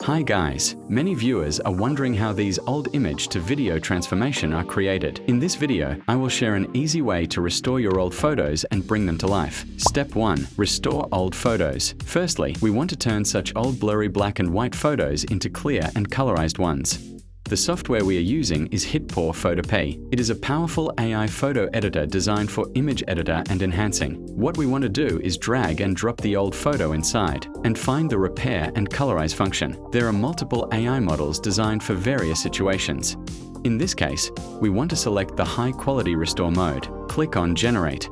Hi guys, many viewers are wondering how these old image to video transformation are created. In this video, I will share an easy way to restore your old photos and bring them to life. Step 1. Restore old photos. Firstly, we want to turn such old blurry black and white photos into clear and colorized ones. The software we are using is HitPaw PhotoPay. It is a powerful AI photo editor designed for image editor and enhancing. What we want to do is drag and drop the old photo inside and find the repair and colorize function. There are multiple AI models designed for various situations. In this case, we want to select the high quality restore mode. Click on Generate.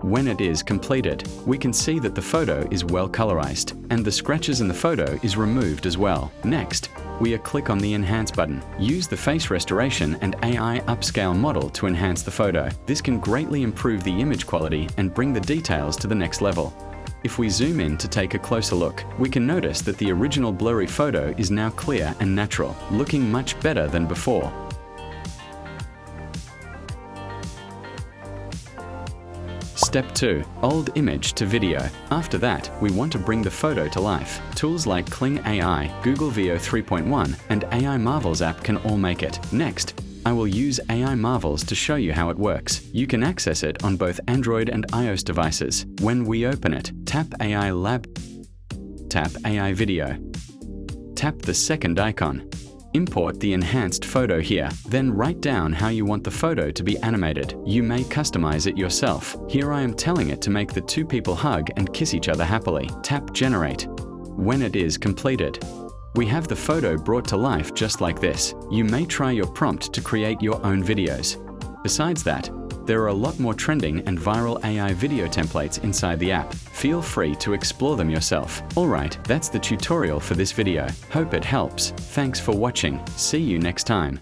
When it is completed, we can see that the photo is well colorized and the scratches in the photo is removed as well. Next, we click on the Enhance button. Use the face restoration and AI upscale model to enhance the photo. This can greatly improve the image quality and bring the details to the next level. If we zoom in to take a closer look, we can notice that the original blurry photo is now clear and natural, looking much better than before. Step 2. Old image to video. After that, we want to bring the photo to life. Tools like Kling AI, Google Veo 3.1, and AI Marvels app can all make it. Next, I will use AI Marvels to show you how it works. You can access it on both Android and iOS devices. When we open it, tap AI Lab, tap AI Video. Tap the second icon. Import the enhanced photo here, then write down how you want the photo to be animated. You may customize it yourself. Here I am telling it to make the two people hug and kiss each other happily. Tap Generate. When it is completed, we have the photo brought to life just like this. You may try your prompt to create your own videos. Besides that, there are a lot more trending and viral AI video templates inside the app. Feel free to explore them yourself. Alright, that's the tutorial for this video. Hope it helps. Thanks for watching. See you next time.